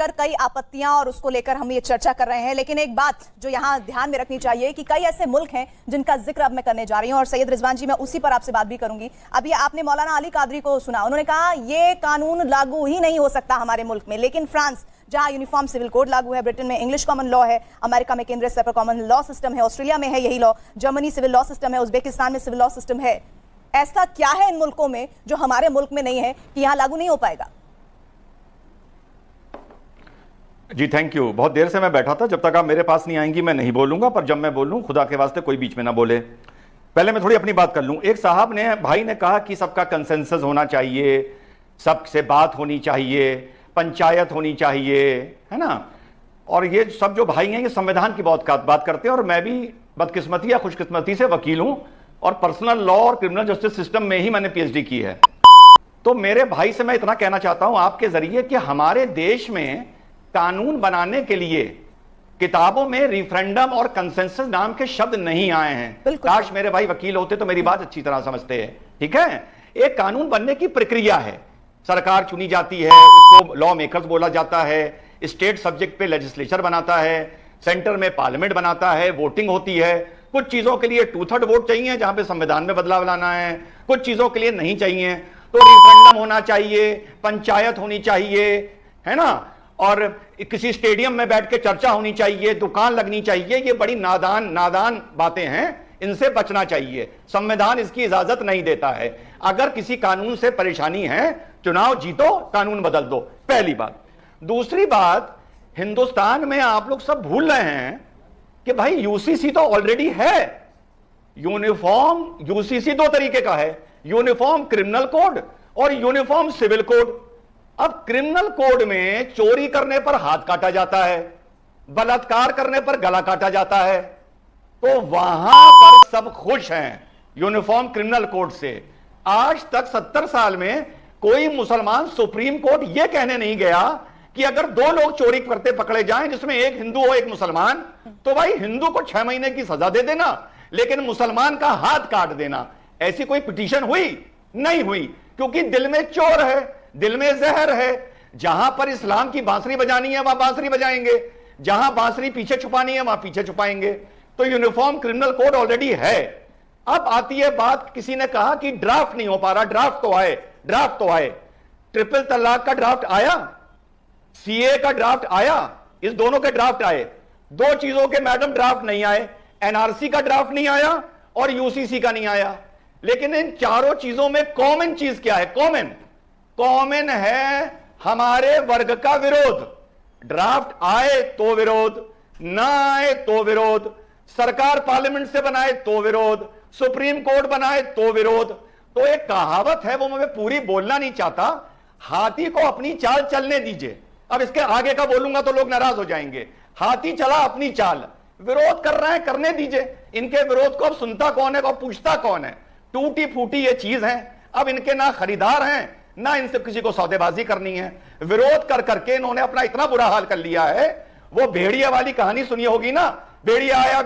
लेकर कई आपत्तियां और उसको लेकर हम ये चर्चा कर रहे हैं, लेकिन एक बात जो यहां ध्यान में रखनी चाहिए कि कई ऐसे मुल्क हैं जिनका जिक्र अब मैं करने जा रही हूं, और सैयद रिजवान जी मैं उसी पर आपसे बात भी करूंगी। अभी आपने मौलाना अली कादरी को सुना, उन्होंने कहा ये कानून लागू ही नहीं हो सकता हमारे मुल्क में, लेकिन फ्रांस जहां यूनिफॉर्म सिविल कोड लागू है, ब्रिटेन में इंग्लिश कॉमन लॉ है, अमेरिका में केंद्रीय स्तर पर कॉमन लॉ सिस्टम है, ऑस्ट्रेलिया में है यही law, Germany civil law system है, उज्बेकिस्तान में सिविल लॉ सिस्टम है। ऐसा क्या है इन मुल्कों में जो हमारे मुल्क में नहीं है कि यहां लागू नहीं हो पाएगा? जी थैंक यू। बहुत देर से मैं बैठा था, जब तक आप मेरे पास नहीं आएंगी मैं नहीं बोलूंगा, पर जब मैं बोलूं खुदा के वास्ते कोई बीच में ना बोले। पहले मैं थोड़ी अपनी बात कर लूं। एक साहब ने, भाई ने कहा कि सबका कंसेंसस होना चाहिए, सबसे बात होनी चाहिए, पंचायत होनी चाहिए, है ना। और ये सब जो भाई हैं ये संविधान की बात करते हैं, और मैं भी बदकिस्मती या खुशकिस्मती से वकील हूं और पर्सनल लॉ और क्रिमिनल जस्टिस सिस्टम में ही मैंने पीएचडी की है। तो मेरे भाई से मैं इतना कहना चाहता हूं आपके जरिए कि हमारे देश में कानून बनाने के लिए किताबों में रिफरेंडम और कंसेंसस नाम के शब्द नहीं आए हैं। काश मेरे भाई वकील होते तो मेरी बात अच्छी तरह समझते हैं। ठीक है, एक कानून बनने की प्रक्रिया है, सरकार चुनी जाती है, उसको लॉ मेकर्स बोला जाता है, स्टेट सब्जेक्ट पे लेजिस्लेचर बनाता है, सेंटर में पार्लियामेंट बनाता है, वोटिंग होती है। कुछ चीजों के लिए 2/3 वोट चाहिए जहां पे संविधान में बदलाव लाना है, कुछ चीजों के लिए नहीं चाहिए। तो रिफरेंडम होना चाहिए, पंचायत होनी चाहिए, है ना, और किसी स्टेडियम में बैठ के चर्चा होनी चाहिए, दुकान लगनी चाहिए। ये बड़ी नादान बातें हैं, इनसे बचना चाहिए। संविधान इसकी इजाजत नहीं देता है। अगर किसी कानून से परेशानी है, चुनाव जीतो, कानून बदल दो, पहली बात। दूसरी बात, हिंदुस्तान में आप लोग सब भूल रहे हैं कि भाई यूसीसी तो ऑलरेडी है। यूनिफॉर्म यूसीसी दो तरीके का है, यूनिफॉर्म क्रिमिनल कोड और यूनिफॉर्म सिविल कोड। अब क्रिमिनल कोड में चोरी करने पर हाथ काटा जाता है, बलात्कार करने पर गला काटा जाता है, तो वहां पर सब खुश हैं यूनिफॉर्म क्रिमिनल कोड से। आज तक 70 साल में कोई मुसलमान सुप्रीम कोर्ट यह कहने नहीं गया कि अगर 2 लोग चोरी करते पकड़े जाएं जिसमें एक हिंदू हो एक मुसलमान, तो भाई हिंदू को 6 महीने की सजा दे देना, लेकिन मुसलमान का हाथ काट देना। ऐसी कोई पिटीशन हुई? नहीं हुई, क्योंकि दिल में चोर है, दिल में जहर है। जहां पर इस्लाम की बांसुरी बजानी है वहां बांसुरी बजाएंगे, जहां बांसुरी पीछे छुपानी है वहां पीछे छुपाएंगे। तो यूनिफॉर्म क्रिमिनल कोड ऑलरेडी है। अब आती है बात, किसी ने कहा कि ड्राफ्ट नहीं हो पा रहा। ड्राफ्ट तो आए, ट्रिपल तलाक का ड्राफ्ट आया, सीए का ड्राफ्ट आया, इस दोनों के ड्राफ्ट आए। 2 चीजों के मैडम ड्राफ्ट नहीं आए, एनआरसी का ड्राफ्ट नहीं आया और यूसीसी का नहीं आया। लेकिन इन चारों चीजों में कॉमन चीज क्या है? कॉमन है हमारे वर्ग का विरोध। ड्राफ्ट आए तो विरोध, ना आए तो विरोध, सरकार पार्लियामेंट से बनाए तो विरोध, सुप्रीम कोर्ट बनाए तो विरोध। तो एक कहावत है, वो मैं पूरी बोलना नहीं चाहता, हाथी को अपनी चाल चलने दीजिए। अब इसके आगे का बोलूंगा तो लोग नाराज हो जाएंगे। हाथी चला अपनी चाल, विरोध कर रहे हैं, करने दीजिए। इनके विरोध को अब सुनता कौन है और पूछता कौन है? टूटी फूटी ये चीज है। अब इनके ना खरीदार हैं, ना इनसे किसी को सौदेबाजी करनी है। विरोध कर करके इन्होंने अपना इतना बुरा हाल कर लिया है। वो भेड़िया वाली कहानी सुनी होगी ना, भेड़िया आया,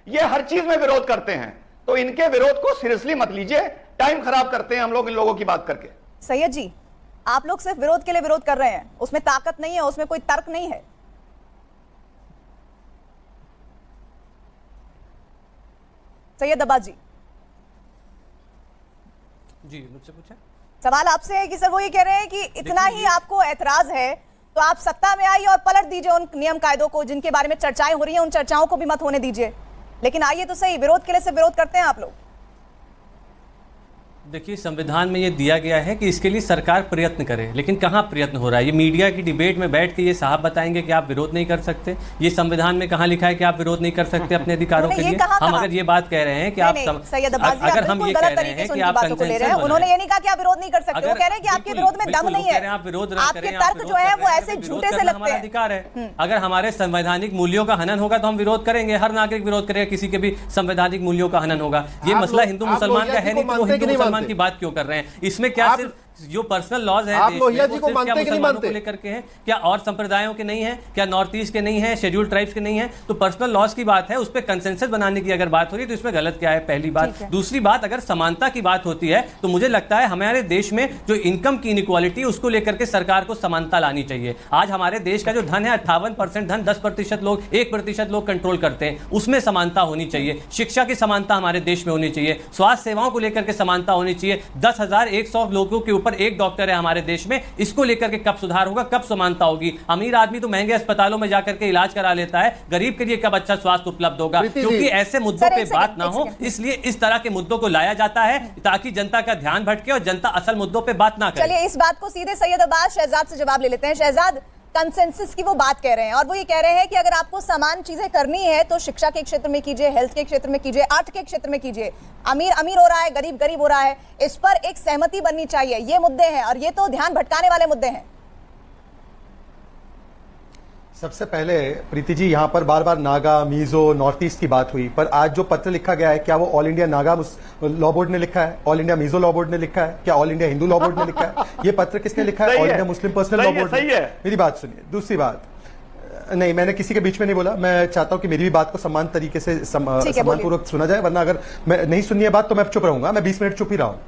ये हर चीज में विरोध करते हैं। तो इनके विरोध को सीरियसली मत लीजिए, टाइम खराब करते हैं हम लोग इन लोगों की बात करके। सैयद जी, आप लोग सिर्फ विरोध के लिए विरोध कर रहे हैं, उसमें ताकत नहीं है, उसमें कोई तर्क नहीं है। सैयद अब्बास जी मुझसे पूछा सवाल आपसे है कि सर वो ये कह रहे हैं कि इतना ही आपको ऐतराज है तो आप सत्ता में आइए और पलट दीजिए उन नियम कायदों को जिनके बारे में चर्चाएं हो रही हैं, उन चर्चाओं को भी मत होने दीजिए। लेकिन आइए तो सही, विरोध के लिए से विरोध करते हैं आप लोग। देखिए, संविधान में ये दिया गया है कि इसके लिए सरकार प्रयत्न करे, लेकिन कहाँ प्रयत्न हो रहा है? ये मीडिया की डिबेट में बैठ के ये साहब बताएंगे कि आप विरोध नहीं कर सकते। ये संविधान में कहाँ लिखा है कि आप विरोध नहीं कर सकते अपने अधिकारों के लिए? हम अगर ये बात कह रहे हैं कि आप अगर हम ये कह रहे हैं कि आप उन्होंने ये नहीं कहा कि आप विरोध नहीं कर सकते, वो कह रहे हैं कि आपके विरोध में दम नहीं है। आप विरोध आपके तर्क जो है वो ऐसे झूठे से लगते हैं। अधिकार है, अगर हमारे संवैधानिक मूल्यों का हनन होगा तो हम विरोध करेंगे। हर नागरिक विरोध करेगा, किसी के भी संवैधानिक मूल्यों का हनन होगा। ये मसला हिंदू मुसलमान का है नहीं, तो हिंदू मुसलमान की बात क्यों कर रहे हैं? इसमें क्या सिर्फ जो पर्सनल लॉज है आप देश लोहिया में, जी वो को सिर्फ क्या मानते कि नहीं मुसलमानों मानते? को लेकर के है, क्या और संप्रदायों के नहीं है, क्या नॉर्थ ईस्ट के नहीं है, शेड्यूल ट्राइब्स के नहीं है? तो पर्सनल लॉज की बात है, उस पर कंसेंसस बनाने की अगर बात हो रही है तो इसमें गलत क्या है, पहली बात। दूसरी बात, अगर समानता की बात होती है तो मुझे लगता है हमारे देश में जो इनकम की इनइक्वालिटी, उसको लेकर के सरकार को समानता लानी चाहिए। आज हमारे देश का जो धन है 58% धन 10% लोग, 1% लोग कंट्रोल करते हैं, उसमें समानता होनी चाहिए। शिक्षा की समानता हमारे देश में होनी चाहिए, स्वास्थ्य सेवाओं को लेकर के समानता होनी चाहिए। 10,100 लोगों के ऊपर एक डॉक्टर है हमारे देश में, इसको लेकर के कब सुधार होगा, कब समानता होगी? अमीर आदमी तो महंगे अस्पतालों में जाकर के इलाज करा लेता है, गरीब के लिए कब अच्छा स्वास्थ्य उपलब्ध होगा? क्योंकि ऐसे मुद्दों पे बात ना हो, इसलिए इस तरह के मुद्दों को लाया जाता है ताकि जनता का ध्यान भटके और जनता असल मुद्दों पे बात ना करे। चलिए इस बात को सीधे सैयद अब्बास शहजाद से जवाब ले लेते हैं। शहजाद, कंसेंसस की वो बात कह रहे हैं और वो ये कह रहे हैं कि अगर आपको समान चीजें करनी है तो शिक्षा के क्षेत्र में कीजिए, हेल्थ के क्षेत्र में कीजिए, अर्थ के क्षेत्र में कीजिए। अमीर अमीर हो रहा है, गरीब गरीब हो रहा है, इस पर एक सहमति बननी चाहिए। ये मुद्दे हैं और ये तो ध्यान भटकाने वाले मुद्दे हैं। सबसे पहले प्रीति जी, यहां पर बार बार नागा, मीजो, नॉर्थ ईस्ट की बात हुई, पर आज जो पत्र लिखा गया है, क्या वो all India Naga law board ने लिखा है, all India Mizo law board ने लिखा है, क्या all India Hindu law board ने लिखा है? ये पत्र किसने लिखा है? All India Muslim personal law board ने। मेरी बात सुनिए। दूसरी बात, नहीं, मैंने किसी के बीच में नहीं बोला। मैं चाहता हूं कि मेरी भी बात को सम्मान तरीके से सम्मानपूर्वक सुना जाए, वरना अगर मैं नहीं सुननी है बात तो मैं चुप रहूंगा। मैं 20 मिनट चुप ही रहा हूं।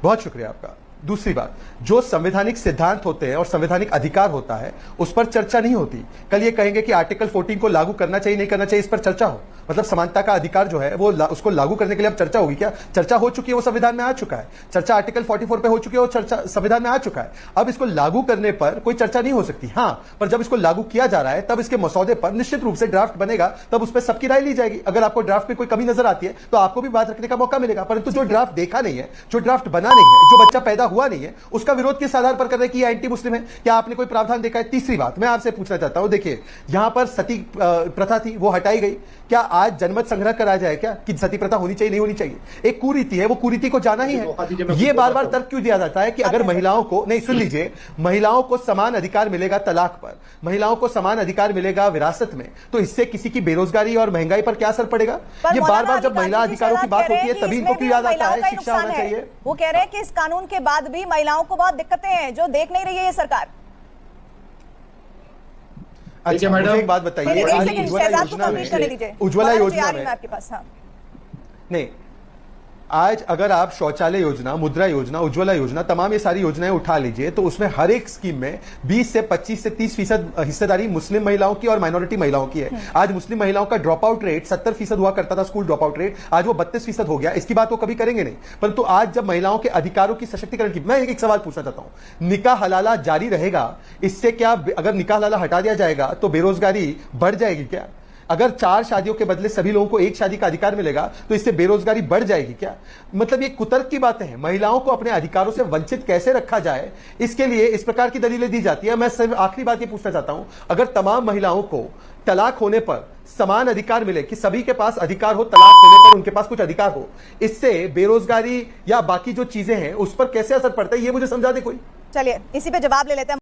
बहुत शुक्रिया आपका। दूसरी बात, जो संवैधानिक सिद्धांत होते हैं और संवैधानिक अधिकार होता है, उस पर चर्चा नहीं होती। कल ये कहेंगे कि आर्टिकल 14 को लागू करना चाहिए, नहीं करना चाहिए, इस पर चर्चा हो, मतलब समानता का अधिकार जो है वो उसको लागू करने के लिए अब चर्चा होगी क्या? चर्चा हो चुकी है, वो संविधान में आ चुका है। चर्चा आर्टिकल 44 पे हो चुकी है, वो चर्चा संविधान में आ चुका है। अब इसको लागू करने पर कोई चर्चा नहीं हो सकती। हाँ, पर जब इसको लागू किया जा रहा है तब इसके मसौदे पर निश्चित रूप से ड्राफ्ट बनेगा, तब उस पर सबकी राय ली जाएगी। अगर आपको ड्राफ्ट में कोई कमी नजर आती है तो आपको भी बात रखने का मौका मिलेगा। परंतु जो ड्राफ्ट देखा नहीं है, जो ड्राफ्ट बना नहीं है, जो बच्चा पैदा हुआ नहीं है, उसका विरोध किस आधार पर कर रहे हैं कि ये एंटी मुस्लिम है? क्या आपने कोई प्रावधान देखा है? तीसरी बात मैं आपसे पूछना चाहता हूं, देखिए यहां पर सती प्रथा थी, वो हटाई गई। क्या आज जनमत संग्रह करा जाए क्या कि सती प्रथा होनी चाहिए, नहीं होनी चाहिए? एक कुरीति है, वो कुरीति को जाना ही है। ये बार बार तर्क क्यों दिया जाता है कि अगर महिलाओं को, नहीं सुन लीजिए, महिलाओं को समान अधिकार मिलेगा तलाक पर, महिलाओं को समान अधिकार मिलेगा विरासत में, तो इससे किसी की बेरोजगारी और महंगाई पर क्या असर पड़ेगा? ये बार बार जब महिला अधिकारों की बात होती है तभी इनको क्यों याद आता है शिक्षा होना चाहिए? वो कह रहे हैं कि इस कानून के बाद भी महिलाओं को बहुत दिक्कतें हैं जो देख नहीं रही है ये सरकार। अच्छा, मुझे एक बात बताइए, उज्ज्वला योजना में आपके पास, हाँ नहीं, आज अगर आप शौचालय योजना, मुद्रा योजना, उज्ज्वला योजना, तमाम ये सारी योजनाएं उठा लीजिए तो उसमें हर एक स्कीम में 20 से 25 से 30% हिस्सेदारी मुस्लिम महिलाओं की और माइनॉरिटी महिलाओं की है। आज मुस्लिम महिलाओं का ड्रॉप आउट रेट 70% हुआ करता था, स्कूल ड्रॉप आउट रेट, आज वो 32% हो गया। इसकी बात वो कभी करेंगे नहीं। परंतु आज जब महिलाओं के अधिकारों की सशक्तिकरण की, मैं एक सवाल पूछना चाहता हूं, निकाह हलाला जारी रहेगा, इससे क्या, अगर निकाह हलाला हटा दिया जाएगा तो बेरोजगारी बढ़ जाएगी क्या? अगर 4 शादियों के बदले सभी लोगों को एक शादी का अधिकार मिलेगा तो इससे बेरोजगारी बढ़ जाएगी क्या? मतलब ये कुतर्क की बातें हैं। महिलाओं को अपने अधिकारों से वंचित कैसे रखा जाए, इसके लिए इस प्रकार की दलीलें दी जाती है। मैं सिर्फ आखिरी बात ये पूछना चाहता हूं, अगर तमाम महिलाओं को तलाक होने पर समान अधिकार मिले, कि सभी के पास अधिकार हो, तलाक होने पर उनके पास कुछ अधिकार हो, इससे बेरोजगारी या बाकी जो चीजें हैं उस पर कैसे असर पड़ता है, ये मुझे समझा दे कोई। चलिए इसी पे जवाब ले लेते हैं।